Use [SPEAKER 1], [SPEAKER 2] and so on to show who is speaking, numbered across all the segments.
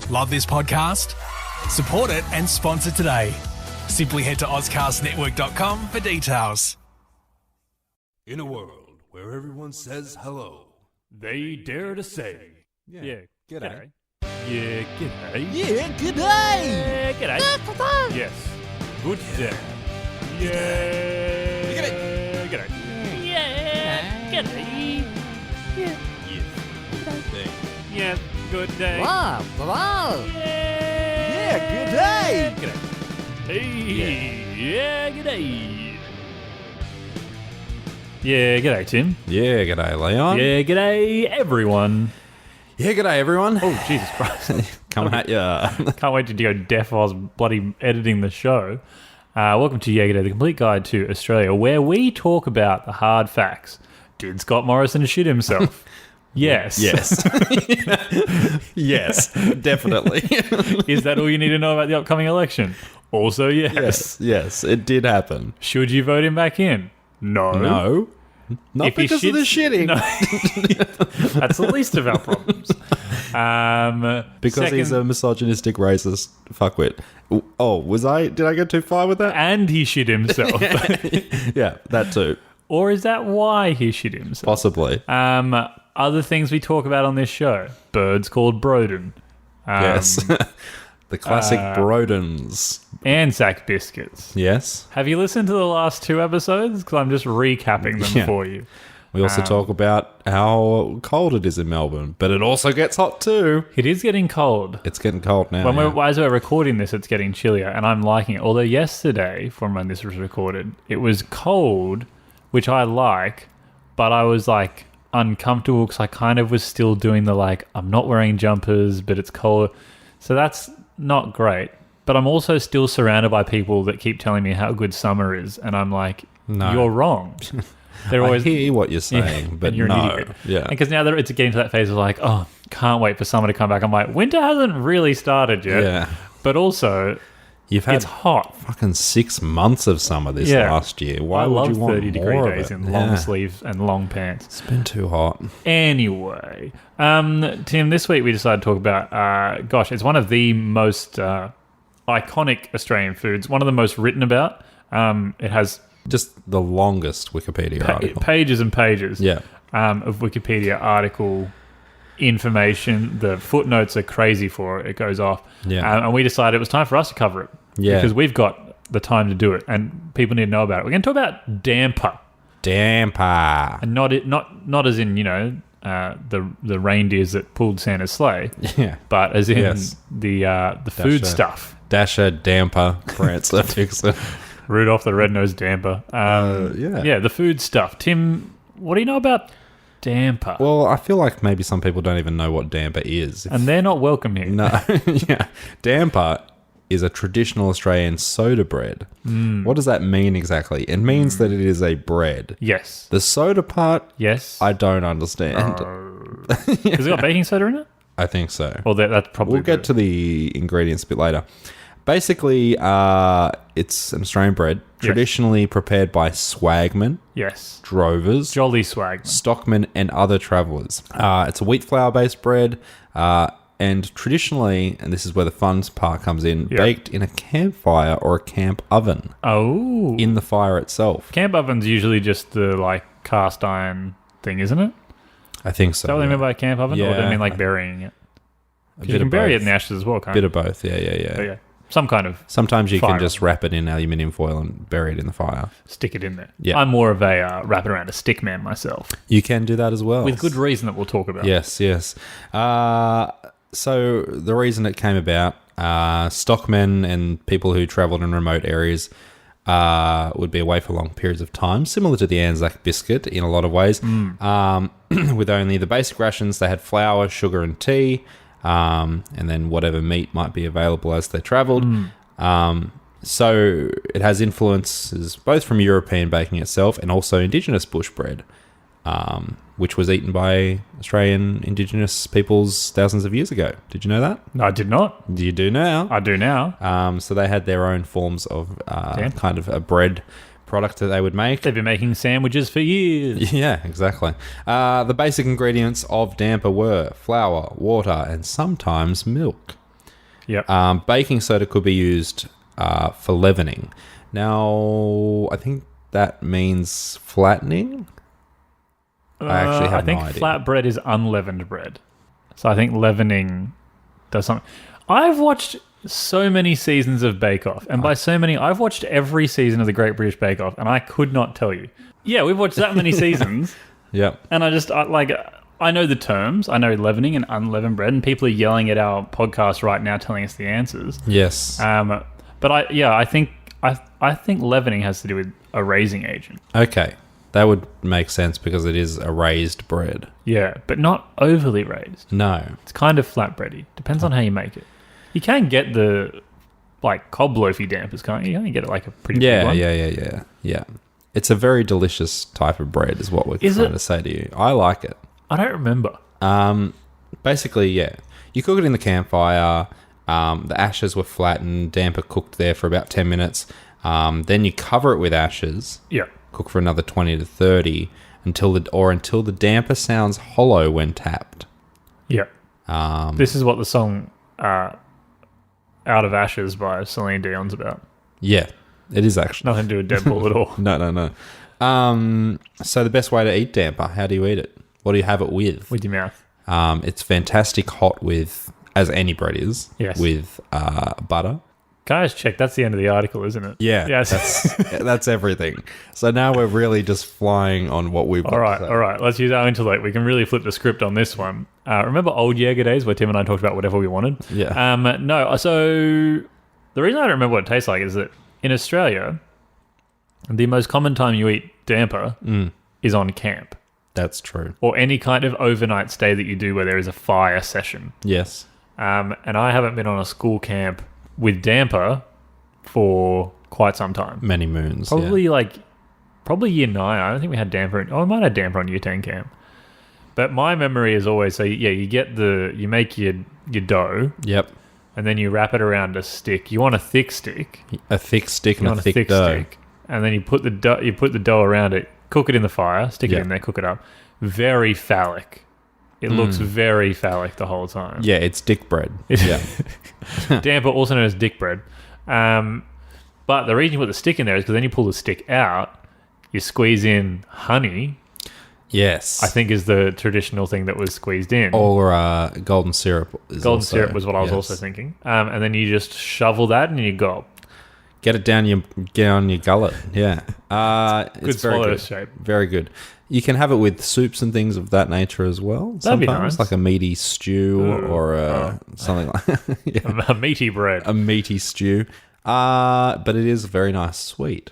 [SPEAKER 1] Love this podcast? Support it and sponsor today. Simply head to auscastnetwork.com for details.
[SPEAKER 2] In a world where everyone says hello,
[SPEAKER 3] they dare to say,
[SPEAKER 2] g'day.
[SPEAKER 3] Yeah, g'day.
[SPEAKER 4] Yeah, g'day.
[SPEAKER 3] Yeah, g'day. Yes. Good day. Yeah. G'day. Yeah. G'day. Yeah. Yeah. Good day.
[SPEAKER 4] Wow, wow.
[SPEAKER 3] Yeah.
[SPEAKER 4] Good day.
[SPEAKER 3] G'day. Hey. Yeah. G'day. Yeah. G'day, Tim.
[SPEAKER 5] Yeah, g'day, Leon.
[SPEAKER 3] Yeah. G'day, everyone.
[SPEAKER 5] Yeah, g'day, everyone.
[SPEAKER 3] Oh, Jesus Christ.
[SPEAKER 5] Coming at ya.
[SPEAKER 3] Can't wait to go deaf while I was bloody editing the show. Welcome to Yeah G'day, the complete guide to Australia, where we talk about the hard facts. Did Scott Morrison shit himself? Yes.
[SPEAKER 5] Yes. Yes, definitely.
[SPEAKER 3] Is that all you need to know about the upcoming election? Also,
[SPEAKER 5] Yes, it did happen.
[SPEAKER 3] Should you vote him back in? No.
[SPEAKER 5] No. Not
[SPEAKER 3] If he
[SPEAKER 5] because of the shitting.
[SPEAKER 3] No. That's the least of our problems.
[SPEAKER 5] Because he's a misogynistic, racist fuckwit. Oh, did I go too far with that?
[SPEAKER 3] And he shit himself.
[SPEAKER 5] Yeah, that too.
[SPEAKER 3] Or is that why he shit himself?
[SPEAKER 5] Possibly.
[SPEAKER 3] Other things we talk about on this show. Birds called Broden.
[SPEAKER 5] Yes. The classic Brodens.
[SPEAKER 3] Anzac biscuits.
[SPEAKER 5] Yes.
[SPEAKER 3] Have you listened to the last two episodes? Because I'm just recapping them for you.
[SPEAKER 5] We also talk about how cold it is in Melbourne, but it also gets hot too.
[SPEAKER 3] It is getting cold.
[SPEAKER 5] It's getting cold now.
[SPEAKER 3] As we're recording this, it's getting chillier, and I'm liking it. Although yesterday, from when this was recorded, it was cold, which I like, but I was like uncomfortable because I kind of was still doing the I'm not wearing jumpers, but it's cold. So that's not great. But I'm also still surrounded by people that keep telling me how good summer is, and I'm like,
[SPEAKER 5] No.
[SPEAKER 3] you're wrong. They're always,
[SPEAKER 5] I hear what you're saying, but
[SPEAKER 3] and you're
[SPEAKER 5] no.
[SPEAKER 3] an idiot.
[SPEAKER 5] Yeah.
[SPEAKER 3] Because now it's getting to that phase of can't wait for summer to come back. I'm like, winter hasn't really started yet.
[SPEAKER 5] Yeah.
[SPEAKER 3] But also,
[SPEAKER 5] You've had
[SPEAKER 3] it's hot.
[SPEAKER 5] fucking 6 months of summer this last year. Why
[SPEAKER 3] I
[SPEAKER 5] would
[SPEAKER 3] love
[SPEAKER 5] you want
[SPEAKER 3] 30-degree
[SPEAKER 5] more of
[SPEAKER 3] days
[SPEAKER 5] it?
[SPEAKER 3] in long sleeves and long pants.
[SPEAKER 5] It's been too hot.
[SPEAKER 3] Anyway, Tim, this week we decided to talk about, it's one of the most iconic Australian foods, one of the most written about. It has
[SPEAKER 5] Just the longest Wikipedia article.
[SPEAKER 3] pages and pages
[SPEAKER 5] Yeah.
[SPEAKER 3] of Wikipedia article information. The footnotes are crazy for it. It goes off.
[SPEAKER 5] Yeah.
[SPEAKER 3] And we decided it was time for us to cover it.
[SPEAKER 5] Yeah.
[SPEAKER 3] Because we've got the time to do it and people need to know about it. We're going to talk about damper.
[SPEAKER 5] Damper.
[SPEAKER 3] And not as in, the reindeers that pulled Santa's sleigh,
[SPEAKER 5] Yeah.
[SPEAKER 3] but as in
[SPEAKER 5] Yes.
[SPEAKER 3] the food stuff.
[SPEAKER 5] Dasher, Damper, Prancer, Fixer.
[SPEAKER 3] Rudolph the Red-Nosed Damper.
[SPEAKER 5] Yeah.
[SPEAKER 3] The food stuff. Tim, what do you know about damper?
[SPEAKER 5] Well, I feel like maybe some people don't even know what damper is.
[SPEAKER 3] And they're not welcome here.
[SPEAKER 5] No. Yeah. Damper is a traditional Australian soda bread. What does that mean exactly? It means that it is a bread.
[SPEAKER 3] Yes.
[SPEAKER 5] The soda part,
[SPEAKER 3] Yes.
[SPEAKER 5] I don't understand.
[SPEAKER 3] Has it got baking soda in it?
[SPEAKER 5] I think so.
[SPEAKER 3] Well, that's probably
[SPEAKER 5] We'll get to the ingredients a bit later. Basically, it's an Australian bread, traditionally prepared by swagmen,
[SPEAKER 3] Yes.
[SPEAKER 5] drovers,
[SPEAKER 3] Jolly swag.
[SPEAKER 5] stockmen, and other travellers. It's a wheat flour-based bread, and traditionally, and this is where the fun part comes in, baked in a campfire or a camp oven
[SPEAKER 3] Oh.
[SPEAKER 5] in the fire itself.
[SPEAKER 3] Camp oven's usually just the cast iron thing, isn't it?
[SPEAKER 5] I think
[SPEAKER 3] Is that what they mean by a camp oven? Or do they
[SPEAKER 5] Yeah.
[SPEAKER 3] mean burying it?
[SPEAKER 5] A
[SPEAKER 3] 'Cause
[SPEAKER 5] bit
[SPEAKER 3] you can
[SPEAKER 5] of
[SPEAKER 3] bury
[SPEAKER 5] both.
[SPEAKER 3] it in the ashes as well, can't
[SPEAKER 5] Bit
[SPEAKER 3] you?
[SPEAKER 5] of both, yeah.
[SPEAKER 3] But yeah. Some kind of
[SPEAKER 5] Sometimes you
[SPEAKER 3] fire
[SPEAKER 5] can just wrap it in aluminium foil and bury it in the fire.
[SPEAKER 3] stick it in there.
[SPEAKER 5] Yeah.
[SPEAKER 3] I'm more of a wrap it around a stick man myself.
[SPEAKER 5] You can do that as well.
[SPEAKER 3] With good reason that we'll talk about.
[SPEAKER 5] Yes. So the reason it came about, stockmen and people who travelled in remote areas would be away for long periods of time, similar to the Anzac biscuit in a lot of ways. With only the basic rations, they had flour, sugar, and tea, and then whatever meat might be available as they travelled. So it has influences both from European baking itself and also Indigenous bush bread, which was eaten by Australian Indigenous peoples thousands of years ago. Did you know that?
[SPEAKER 3] No, I did not.
[SPEAKER 5] You do now.
[SPEAKER 3] I do now.
[SPEAKER 5] So they had their own forms of kind of a bread product that they would make.
[SPEAKER 3] They've been making sandwiches for years.
[SPEAKER 5] Yeah, exactly. The basic ingredients of damper were flour, water, and sometimes milk.
[SPEAKER 3] Yep.
[SPEAKER 5] Baking soda could be used for leavening. Now, I think that means flattening. I actually have
[SPEAKER 3] I think
[SPEAKER 5] no idea.
[SPEAKER 3] flatbread is unleavened bread. So I think leavening does something. I've watched so many seasons of Bake Off, and by so many, I've watched every season of the Great British Bake Off, and I could not tell you. Yeah, we've watched that many seasons,
[SPEAKER 5] Yep.
[SPEAKER 3] and I know the terms. I know leavening and unleavened bread, and people are yelling at our podcast right now, telling us the answers.
[SPEAKER 5] Yes.
[SPEAKER 3] But I think leavening has to do with a raising agent.
[SPEAKER 5] Okay. That would make sense because it is a raised bread.
[SPEAKER 3] Yeah, but not overly raised.
[SPEAKER 5] No.
[SPEAKER 3] It's kind of flatbready. Depends on how you make it. You can get the cob loafy dampers, can't you? You can get it like a pretty big one.
[SPEAKER 5] Yeah. It's a very delicious type of bread is what we're trying to say to you. I like it.
[SPEAKER 3] I don't remember.
[SPEAKER 5] Basically, yeah. You cook it in the campfire. The ashes were flattened. Damper cooked there for about 10 minutes. Then you cover it with ashes.
[SPEAKER 3] Yeah.
[SPEAKER 5] Cook for another 20 to 30 until the damper sounds hollow when tapped.
[SPEAKER 3] Yeah. This is what the song Out of Ashes by Celine Dion's about.
[SPEAKER 5] Yeah, it is actually.
[SPEAKER 3] Nothing to do with Deadpool at all.
[SPEAKER 5] No. So the best way to eat damper, how do you eat it? What do you have it with?
[SPEAKER 3] With your mouth.
[SPEAKER 5] It's fantastic hot with, as any bread is,
[SPEAKER 3] yes.
[SPEAKER 5] with butter.
[SPEAKER 3] Guys, check. That's the end of the article, isn't it?
[SPEAKER 5] Yeah,
[SPEAKER 3] yes.
[SPEAKER 5] that's everything. So now we're really just flying on what we've got.
[SPEAKER 3] All right. Let's use our intellect. We can really flip the script on this one. Remember old Jaeger days where Tim and I talked about whatever we wanted?
[SPEAKER 5] Yeah.
[SPEAKER 3] No. So the reason I don't remember what it tastes like is that in Australia, the most common time you eat damper is on camp.
[SPEAKER 5] That's true.
[SPEAKER 3] Or any kind of overnight stay that you do where there is a fire session.
[SPEAKER 5] Yes.
[SPEAKER 3] And I haven't been on a school camp with damper for quite some time.
[SPEAKER 5] Many moons.
[SPEAKER 3] Probably year 9. I don't think we had damper. I might have damper on year 10 camp. But my memory is always, so yeah, you make your dough.
[SPEAKER 5] Yep.
[SPEAKER 3] And then you wrap it around a stick. You want a thick stick.
[SPEAKER 5] A thick stick and a thick dough. Stick.
[SPEAKER 3] And then you put the dough around it, cook it in the fire, stick it in there, cook it up. Very phallic. It looks very phallic the whole time.
[SPEAKER 5] Yeah, it's dick bread. Yeah.
[SPEAKER 3] Damper, also known as dick bread. But the reason you put the stick in there is because then you pull the stick out, you squeeze in honey.
[SPEAKER 5] Yes.
[SPEAKER 3] I think is the traditional thing that was squeezed in.
[SPEAKER 5] Or golden syrup.
[SPEAKER 3] Syrup was what I was also thinking. And then you just shovel that and you go.
[SPEAKER 5] Get it down your gullet. Yeah. It's very good.
[SPEAKER 3] Shape.
[SPEAKER 5] Very good. You can have it with soups and things of that nature as well.
[SPEAKER 3] That'd be nice.
[SPEAKER 5] Like a meaty stew or something like that. Yeah.
[SPEAKER 3] A meaty bread.
[SPEAKER 5] A meaty stew. But it is very nice sweet.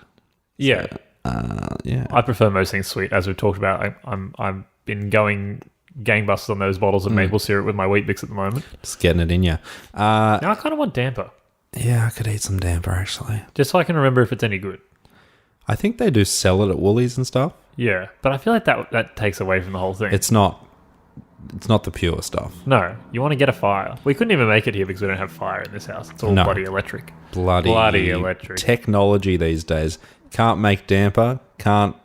[SPEAKER 3] Yeah.
[SPEAKER 5] So, yeah.
[SPEAKER 3] I prefer most things sweet, as we've talked about. I've been going gangbusters on those bottles of maple syrup with my Wheat Bix at the moment.
[SPEAKER 5] Just getting it in you.
[SPEAKER 3] Now I kind of want damper.
[SPEAKER 5] Yeah, I could eat some damper actually.
[SPEAKER 3] Just so I can remember if it's any good.
[SPEAKER 5] I think they do sell it at Woolies and stuff.
[SPEAKER 3] Yeah, but I feel like that takes away from the whole thing.
[SPEAKER 5] It's not the pure stuff.
[SPEAKER 3] No, you want to get a fire. We couldn't even make it here because we don't have fire in this house. It's all bloody electric. Bloody electric.
[SPEAKER 5] Technology these days. Can't make damper. Can't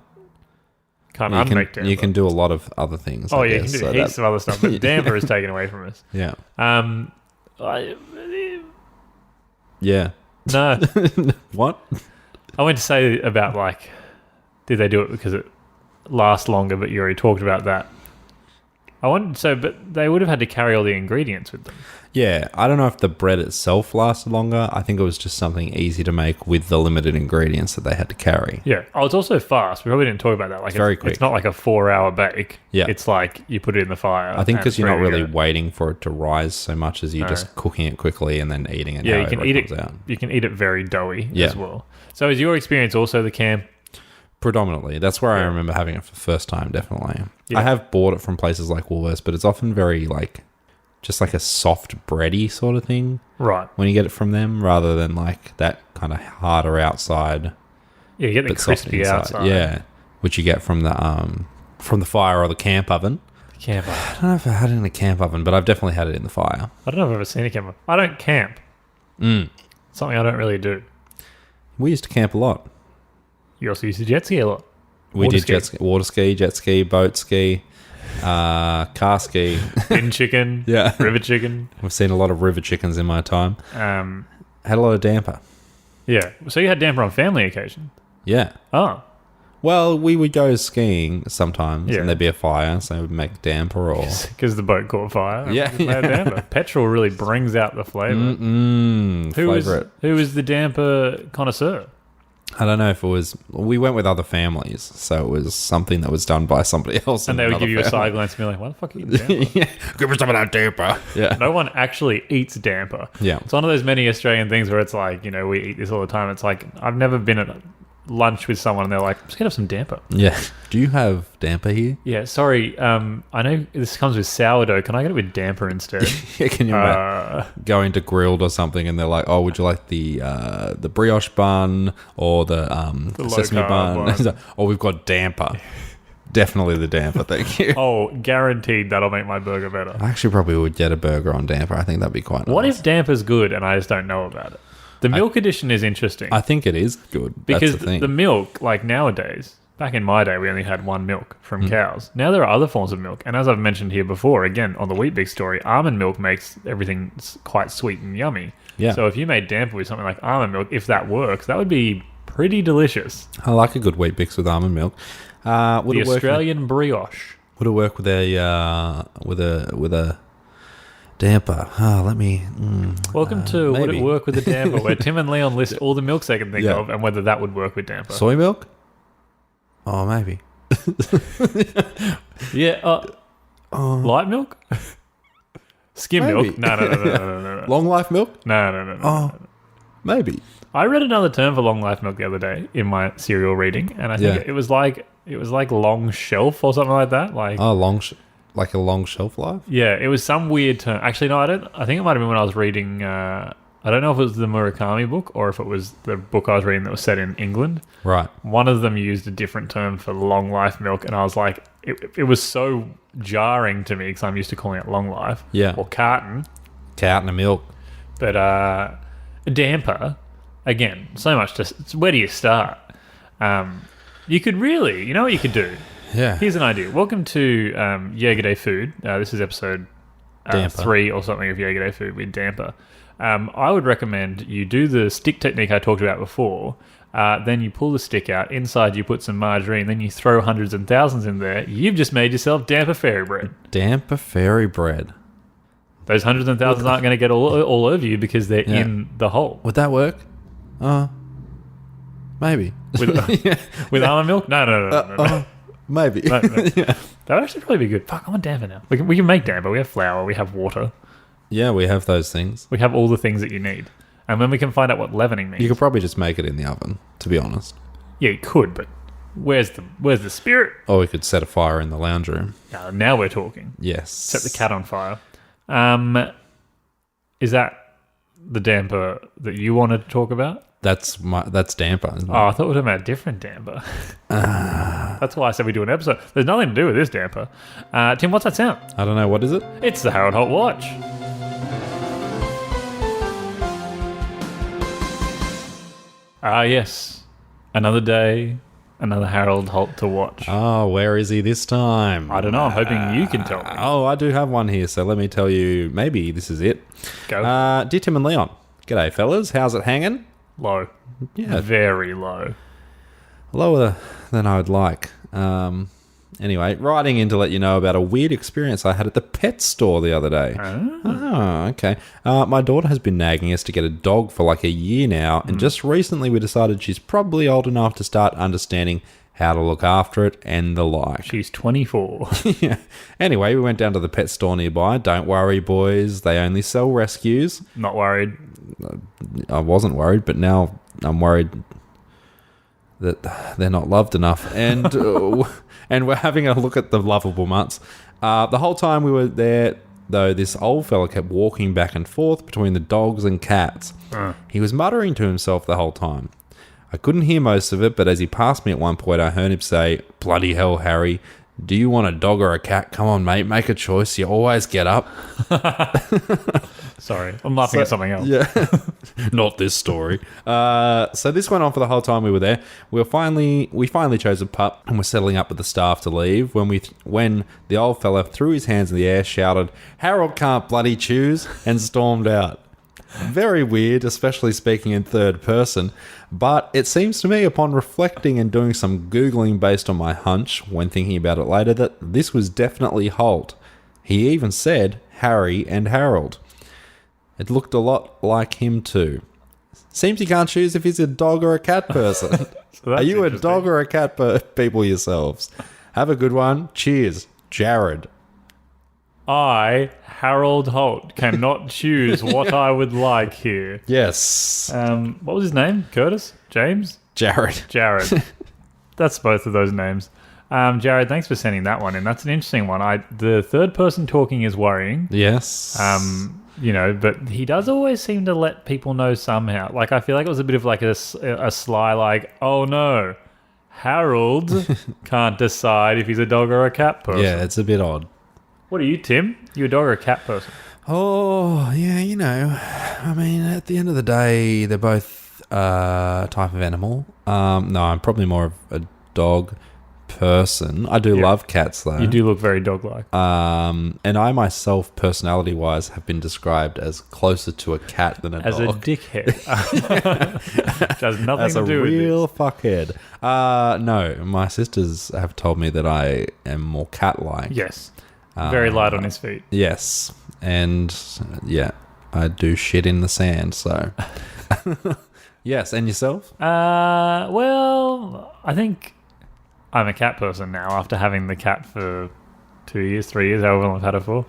[SPEAKER 3] unmake damper.
[SPEAKER 5] You can do a lot of other things.
[SPEAKER 3] Oh, yeah, you can do heaps of other stuff, but damper is taken away from us.
[SPEAKER 5] Yeah.
[SPEAKER 3] Yeah. No.
[SPEAKER 5] What?
[SPEAKER 3] I went to say about did they do it because it lasts longer, but you already talked about that. But they would have had to carry all the ingredients with them.
[SPEAKER 5] Yeah, I don't know if the bread itself lasted longer. I think it was just something easy to make with the limited ingredients that they had to carry.
[SPEAKER 3] Yeah. Oh, it's also fast. We probably didn't talk about that.
[SPEAKER 5] It's very quick.
[SPEAKER 3] It's not like a 4-hour bake.
[SPEAKER 5] Yeah.
[SPEAKER 3] It's like you put it in the fire.
[SPEAKER 5] I think because you're not really waiting for it to rise so much as you're just cooking it quickly and then eating it.
[SPEAKER 3] Yeah, you can eat it. You can eat it very doughy as well. So is your experience also the camp?
[SPEAKER 5] Predominantly. That's where I remember having it for the first time, definitely.
[SPEAKER 3] Yeah.
[SPEAKER 5] I have bought it from places like Woolworths, but it's often very just like a soft bready sort of thing.
[SPEAKER 3] Right.
[SPEAKER 5] When you get it from them, rather than that kind of harder outside.
[SPEAKER 3] Yeah, you get the crispy outside.
[SPEAKER 5] Yeah, which you get from the fire or the camp oven.
[SPEAKER 3] Camp oven.
[SPEAKER 5] I don't know if I had it in a camp oven, but I've definitely had it in the fire.
[SPEAKER 3] I don't know if I've ever seen a camp oven. I don't camp. Something I don't really do.
[SPEAKER 5] We used to camp a lot.
[SPEAKER 3] You also used to jet ski a lot.
[SPEAKER 5] We did water ski, jet ski, boat ski. car ski.
[SPEAKER 3] Bin chicken.
[SPEAKER 5] Yeah.
[SPEAKER 3] River chicken.
[SPEAKER 5] I've seen a lot of river chickens in my time. Had a lot of damper.
[SPEAKER 3] Yeah. So you had damper on family occasion.
[SPEAKER 5] Yeah.
[SPEAKER 3] Oh.
[SPEAKER 5] Well, we would go skiing sometimes,
[SPEAKER 3] Yeah.
[SPEAKER 5] and there'd be a fire, so we'd make damper or...
[SPEAKER 3] Because the boat caught fire.
[SPEAKER 5] Yeah.
[SPEAKER 3] Just made damper. Petrol really brings out the flavour.
[SPEAKER 5] Flavour it.
[SPEAKER 3] Who was the damper connoisseur?
[SPEAKER 5] I don't know if it was... We went with other families, so it was something that was done by somebody else.
[SPEAKER 3] And
[SPEAKER 5] in
[SPEAKER 3] they would
[SPEAKER 5] another
[SPEAKER 3] give you a
[SPEAKER 5] family.
[SPEAKER 3] side glance and be like, why the fuck are you eating damper?
[SPEAKER 5] Yeah. Give me some of that damper. Yeah.
[SPEAKER 3] No one actually eats damper.
[SPEAKER 5] Yeah.
[SPEAKER 3] It's one of those many Australian things where it's like, you know, we eat this all the time. It's like, I've never been at lunch with someone and they're like, let's get up some damper.
[SPEAKER 5] Yeah. Do you have damper here?
[SPEAKER 3] Yeah, sorry. I know this comes with sourdough. Can I get it with damper instead?
[SPEAKER 5] Yeah, can you imagine going to Grilled or something and they're like, oh, would you like the brioche bun or the sesame
[SPEAKER 3] low-carb
[SPEAKER 5] bun? Oh, we've got damper. Definitely the damper, thank you.
[SPEAKER 3] Oh, guaranteed that'll make my burger better.
[SPEAKER 5] I actually probably would get a burger on damper. I think that'd be quite nice.
[SPEAKER 3] What if damper's good and I just don't know about it? The milk edition is interesting.
[SPEAKER 5] I think it is good.
[SPEAKER 3] because
[SPEAKER 5] That's the thing.
[SPEAKER 3] the milk, like nowadays, back in my day, we only had one milk from
[SPEAKER 5] Mm.
[SPEAKER 3] cows. Now there are other forms of milk. And as I've mentioned here before, again, on the Wheat Bix story, almond milk makes everything quite sweet and yummy.
[SPEAKER 5] Yeah.
[SPEAKER 3] So if you made damper with something like almond milk, if that works, that would be pretty delicious.
[SPEAKER 5] I like a good wheat bix with almond milk. Would
[SPEAKER 3] The
[SPEAKER 5] it work?
[SPEAKER 3] Australian brioche.
[SPEAKER 5] Would it work with a damper? Let me.
[SPEAKER 3] Welcome to Would
[SPEAKER 5] maybe.
[SPEAKER 3] It Work with a Damper, where Tim and Leon list all the milks they can think
[SPEAKER 5] Yeah.
[SPEAKER 3] of and whether that would work with damper.
[SPEAKER 5] Soy milk? Oh, maybe.
[SPEAKER 3] Yeah. Light milk? Skim
[SPEAKER 5] Maybe.
[SPEAKER 3] milk? No.
[SPEAKER 5] Long life milk?
[SPEAKER 3] No.
[SPEAKER 5] Oh, maybe.
[SPEAKER 3] I read another term for long life milk the other day in my cereal reading, and I think
[SPEAKER 5] Yeah.
[SPEAKER 3] it was like long shelf or something like that. Like,
[SPEAKER 5] Oh, like a long shelf life?
[SPEAKER 3] yeah, it was some weird term. Actually, no, I don't. I think it might have been when I was reading. I don't know if it was the Murakami book or if it was the book I was reading that was set in England.
[SPEAKER 5] Right.
[SPEAKER 3] One of them used a different term for long life milk, and I was like, it was so jarring to me because I'm used to calling it long life,
[SPEAKER 5] Yeah.
[SPEAKER 3] or carton,
[SPEAKER 5] Carton of milk.
[SPEAKER 3] but damper. Again, so much to. Where do you start? You could really, you know what you could do?
[SPEAKER 5] Yeah.
[SPEAKER 3] Here's an idea. Welcome to Jaeger Day Food. This is episode
[SPEAKER 5] Damper.
[SPEAKER 3] 3 or something of Jaeger Day Food with damper. I would recommend you do the stick technique I talked about before. Then you pull the stick out. Inside you put some margarine. Then you throw hundreds and thousands in there. You've just made yourself damper fairy bread.
[SPEAKER 5] Damper fairy bread.
[SPEAKER 3] Those hundreds and thousands aren't going to get all over you because they're
[SPEAKER 5] Yeah.
[SPEAKER 3] in the hole.
[SPEAKER 5] Would that work? Maybe.
[SPEAKER 3] With almond milk? No.
[SPEAKER 5] Maybe.
[SPEAKER 3] No. That would actually probably be good. Fuck, I want damper now. We can make damper. We have flour. We have water.
[SPEAKER 5] Yeah, we have those things.
[SPEAKER 3] We have all the things that you need. And then we can find out what leavening means.
[SPEAKER 5] You could probably just make it in the oven, to be honest.
[SPEAKER 3] Yeah, you could, but where's the spirit?
[SPEAKER 5] Or we could set a fire in the lounge room.
[SPEAKER 3] Now we're talking.
[SPEAKER 5] Yes.
[SPEAKER 3] Set the cat on fire. Is that the damper that you wanted to talk about?
[SPEAKER 5] That's damper. Isn't it?
[SPEAKER 3] Oh, I thought we were talking about a different damper. That's why I said we do an episode. There's nothing to do with this damper. Tim, what's that sound?
[SPEAKER 5] I don't know. What is it?
[SPEAKER 3] It's the Harold Holt Watch. Yes. Another day, another Harold Holt to watch.
[SPEAKER 5] Oh, where is he this time?
[SPEAKER 3] I don't know. I'm hoping you can tell me.
[SPEAKER 5] Oh, I do have one here, so let me tell you. Maybe this is it.
[SPEAKER 3] Go.
[SPEAKER 5] Dear Tim and Leon. G'day, fellas. How's it hanging?
[SPEAKER 3] Low.
[SPEAKER 5] Yeah.
[SPEAKER 3] Very low.
[SPEAKER 5] Lower than I would like. Anyway, writing in to let you know about a weird experience I had at the pet store the other day. Oh, okay. My daughter has been nagging us to get a dog for like a year now, and just recently we decided she's probably old enough to start understanding how to look after it and the like.
[SPEAKER 3] She's 24.
[SPEAKER 5] Yeah. Anyway, we went down to the pet store nearby. Don't worry, boys. They only sell rescues.
[SPEAKER 3] Not worried.
[SPEAKER 5] I wasn't worried, but now I'm worried that they're not loved enough. And and we're having a look at the lovable mutts. The whole time we were there, though, this old fella kept walking back and forth between the dogs and cats. He was muttering to himself the whole time. I couldn't hear most of it, but as he passed me at one point, I heard him say, "Bloody hell, Harry, Do you want a dog or a cat? Come on, mate, make a choice. You always get up.
[SPEAKER 3] Sorry, I'm laughing at something else.
[SPEAKER 5] Yeah, not this story. So this went on for the whole time we were there. We finally chose a pup and we're settling up with the staff to leave when the old fella threw his hands in the air, shouted, "Harold can't bloody choose," and stormed out. Very weird, especially speaking in third person, but it seems to me upon reflecting and doing some Googling based on my hunch when thinking about it later that this was definitely Holt. He even said Harry and Harold. It looked a lot like him too. Seems you can't choose if he's a dog or a cat person. Are you a dog or a cat people yourselves? Have a good one. Cheers. Jared.
[SPEAKER 3] I, Harold Holt, cannot choose what I would like here.
[SPEAKER 5] Yes.
[SPEAKER 3] What was his name? Curtis? James?
[SPEAKER 5] Jared.
[SPEAKER 3] Jared. That's both of those names. Jared, thanks for sending that one in. That's an interesting one. The third person talking is worrying.
[SPEAKER 5] Yes.
[SPEAKER 3] But he does always seem to let people know somehow. Like, I feel like it was a bit of like a sly, like, oh no, Harold can't decide if he's a dog or a cat person.
[SPEAKER 5] Yeah, it's a bit odd.
[SPEAKER 3] What are you, Tim? You a dog or a cat person?
[SPEAKER 5] Oh, yeah, I mean, at the end of the day, they're both type of animal. No, I'm probably more of a dog person. I do love cats, though.
[SPEAKER 3] You do look very dog-like.
[SPEAKER 5] And I myself, personality-wise, have been described as closer to a cat than a
[SPEAKER 3] as
[SPEAKER 5] dog.
[SPEAKER 3] As a dickhead. Which has nothing to do with it.
[SPEAKER 5] As a real fuckhead. No, my sisters have told me that I am more cat-like.
[SPEAKER 3] Yes. Very light on his feet.
[SPEAKER 5] Yes. And, yeah, I do shit in the sand, so... Yes, and yourself?
[SPEAKER 3] Well, I think I'm a cat person now after having the cat for 2 years, 3 years, however long I've had it for.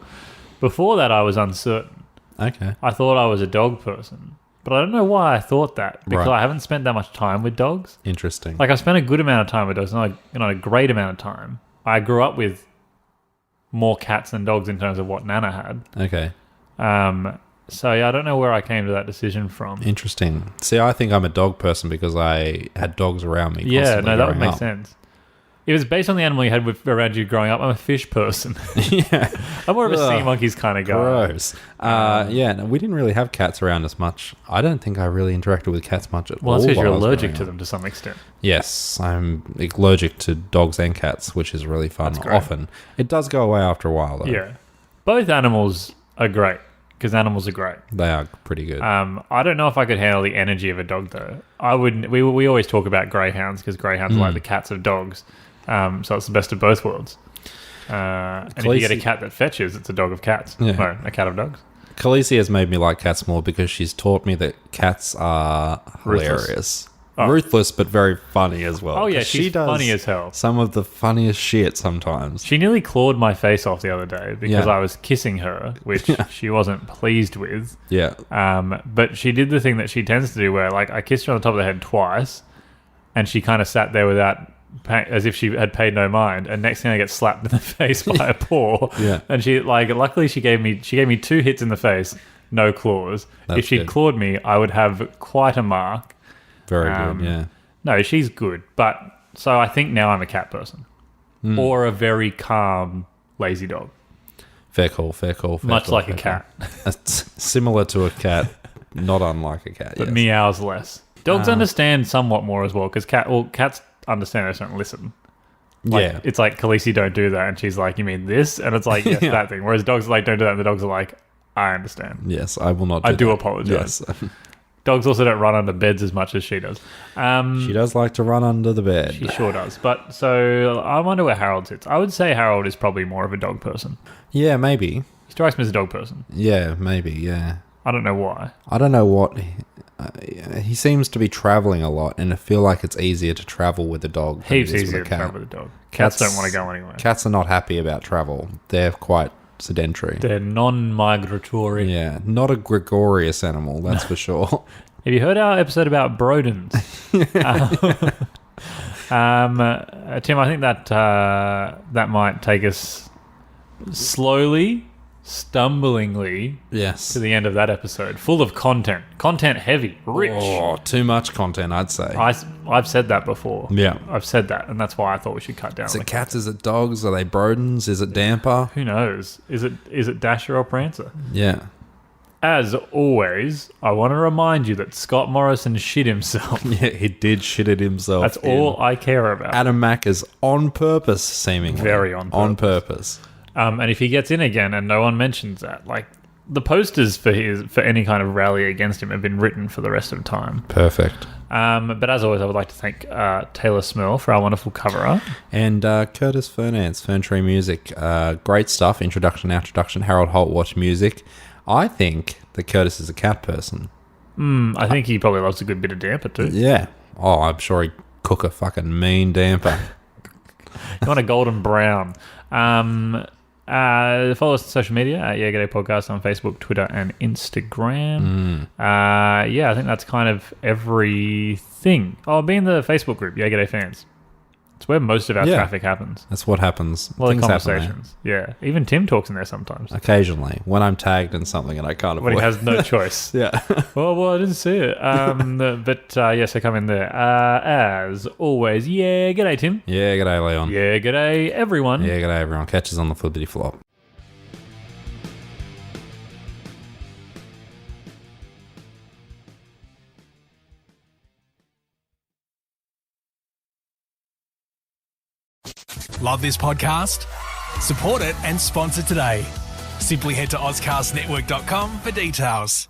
[SPEAKER 3] Before that, I was uncertain.
[SPEAKER 5] Okay.
[SPEAKER 3] I thought I was a dog person, but I don't know why I thought that because
[SPEAKER 5] Right.
[SPEAKER 3] I haven't spent that much time with dogs.
[SPEAKER 5] Interesting.
[SPEAKER 3] Like, I've spent a good amount of time with dogs, not a great amount of time. I grew up with more cats than dogs in terms of what Nana had.
[SPEAKER 5] Okay.
[SPEAKER 3] So, yeah, I don't know where I came to that decision from.
[SPEAKER 5] Interesting. See, I think I'm a dog person because I had dogs around me.
[SPEAKER 3] Yeah, no, that would
[SPEAKER 5] growing
[SPEAKER 3] make
[SPEAKER 5] up.
[SPEAKER 3] sense. It was based on the animal you had around you growing up. I'm a fish person.
[SPEAKER 5] Yeah.
[SPEAKER 3] I'm more of a sea
[SPEAKER 5] Ugh,
[SPEAKER 3] monkeys kind of guy.
[SPEAKER 5] Gross. No, we didn't really have cats around us much. I don't think I really interacted with cats much at all.
[SPEAKER 3] Well, that's because
[SPEAKER 5] while
[SPEAKER 3] you're
[SPEAKER 5] I was
[SPEAKER 3] allergic
[SPEAKER 5] growing
[SPEAKER 3] to
[SPEAKER 5] up.
[SPEAKER 3] them to some extent.
[SPEAKER 5] Yes, I'm allergic to dogs and cats, which is really fun.
[SPEAKER 3] That's great.
[SPEAKER 5] Often. It does go away after a while, though.
[SPEAKER 3] Yeah. Both animals are great because animals are great.
[SPEAKER 5] They are pretty good.
[SPEAKER 3] I don't know if I could handle the energy of a dog, though. I wouldn't. We always talk about greyhounds because greyhounds are like the cats of dogs. So it's the best of both worlds. And if you get a cat that fetches, it's a dog of cats.
[SPEAKER 5] Yeah.
[SPEAKER 3] No, a cat of dogs.
[SPEAKER 5] Khaleesi has made me like cats more because she's taught me that cats are
[SPEAKER 3] Ruthless.
[SPEAKER 5] hilarious.
[SPEAKER 3] Oh.
[SPEAKER 5] Ruthless, but very funny as well.
[SPEAKER 3] Oh, yeah,
[SPEAKER 5] 'Cause
[SPEAKER 3] she's
[SPEAKER 5] she does
[SPEAKER 3] funny as hell.
[SPEAKER 5] Some of the funniest shit sometimes.
[SPEAKER 3] She nearly clawed my face off the other day because
[SPEAKER 5] Yeah.
[SPEAKER 3] I was kissing her, which she wasn't pleased with.
[SPEAKER 5] Yeah.
[SPEAKER 3] But she did the thing that she tends to do where, like, I kissed her on the top of the head twice, and she kind of sat there as if she had paid no mind. And next thing I get slapped in the face by a paw.
[SPEAKER 5] Yeah.
[SPEAKER 3] And she, luckily she gave me 2 hits in the face, no claws.
[SPEAKER 5] That's
[SPEAKER 3] if she'd
[SPEAKER 5] good.
[SPEAKER 3] clawed me, I would have quite a mark.
[SPEAKER 5] Very good, yeah.
[SPEAKER 3] No, she's good. But so I think now I'm a cat person, or a very calm, lazy dog,
[SPEAKER 5] Fair call.
[SPEAKER 3] much like a cat.
[SPEAKER 5] It's similar to a cat, not unlike a cat,
[SPEAKER 3] But
[SPEAKER 5] yes.
[SPEAKER 3] meows less. Dogs understand somewhat more as well because cats understand, they just don't listen. Like,
[SPEAKER 5] yeah.
[SPEAKER 3] it's like, Khaleesi, don't do that, and she's like, you mean this? And it's like, yes,
[SPEAKER 5] Yeah.
[SPEAKER 3] that thing. Whereas dogs are like, don't do that, and the dogs are like, I understand.
[SPEAKER 5] Yes, I will not
[SPEAKER 3] I do
[SPEAKER 5] that.
[SPEAKER 3] apologize.
[SPEAKER 5] Yes.
[SPEAKER 3] Dogs also don't run under beds as much as she does.
[SPEAKER 5] She does like to run under the bed.
[SPEAKER 3] She sure does. But so I wonder where Harold sits. I would say Harold is probably more of a dog person.
[SPEAKER 5] Yeah, maybe.
[SPEAKER 3] He strikes me as a dog person.
[SPEAKER 5] Yeah, maybe, yeah.
[SPEAKER 3] I don't know why.
[SPEAKER 5] I don't know what... he seems to be traveling a lot, and I feel like it's easier to travel with a dog than
[SPEAKER 3] Heaps
[SPEAKER 5] it is
[SPEAKER 3] easier
[SPEAKER 5] with
[SPEAKER 3] to
[SPEAKER 5] a cat.
[SPEAKER 3] travel with a dog. Cats don't want to go anywhere.
[SPEAKER 5] Cats are not happy about travel. They're quite sedentary.
[SPEAKER 3] They're non-migratory.
[SPEAKER 5] Yeah, not a gregarious animal, that's for sure.
[SPEAKER 3] Have you heard our episode about Brodens? Tim, I think that that might take us slowly stumblingly
[SPEAKER 5] Yes.
[SPEAKER 3] to the end of that episode, full of content heavy, rich.
[SPEAKER 5] Oh, too much content, I'd say.
[SPEAKER 3] I've said that before.
[SPEAKER 5] Yeah.
[SPEAKER 3] I've said that, and that's why I thought we should cut down.
[SPEAKER 5] Is
[SPEAKER 3] on
[SPEAKER 5] it
[SPEAKER 3] the
[SPEAKER 5] cats? Is it dogs? Are they Brodens? Is it Damper?
[SPEAKER 3] Who knows? Is it Dasher or Prancer?
[SPEAKER 5] Yeah.
[SPEAKER 3] As always, I want to remind you that Scott Morrison shit himself.
[SPEAKER 5] Yeah, he did shit at himself.
[SPEAKER 3] That's all I care about.
[SPEAKER 5] Adam Mack is on purpose, seemingly.
[SPEAKER 3] Very on purpose.
[SPEAKER 5] On purpose.
[SPEAKER 3] And if he gets in again and no one mentions that, like, the posters for any kind of rally against him have been written for the rest of time.
[SPEAKER 5] Perfect.
[SPEAKER 3] But as always, I would like to thank Teylor Smirl for our wonderful cover art.
[SPEAKER 5] And Curtis Fernance, Fern Tree Music. Great stuff. Introduction, outtroduction. Harold Holt, Watch Music. I think that Curtis is a cat person.
[SPEAKER 3] I think he probably loves a good bit of damper too.
[SPEAKER 5] Yeah. Oh, I'm sure he'd cook a fucking mean damper.
[SPEAKER 3] You want a golden brown. Follow us on social media at Yeah G'day Podcast on Facebook, Twitter, and Instagram. I think that's kind of everything. Oh, be in the Facebook group, Yeah G'day Fans. It's where most of our traffic happens.
[SPEAKER 5] That's what happens.
[SPEAKER 3] A lot of
[SPEAKER 5] Things happen there.
[SPEAKER 3] conversations. Yeah. Even Tim talks in there sometimes.
[SPEAKER 5] Occasionally, when I'm tagged in something and I can't avoid.
[SPEAKER 3] When he has no choice.
[SPEAKER 5] Yeah.
[SPEAKER 3] well, I didn't see it. So come in there. As always, yeah, g'day, Tim.
[SPEAKER 5] Yeah, g'day, Leon.
[SPEAKER 3] Yeah, g'day, everyone.
[SPEAKER 5] Yeah, g'day, everyone. Catch us on the flippity flop.
[SPEAKER 1] Love this podcast? Support it and sponsor today. Simply head to AuscastNetwork.com for details.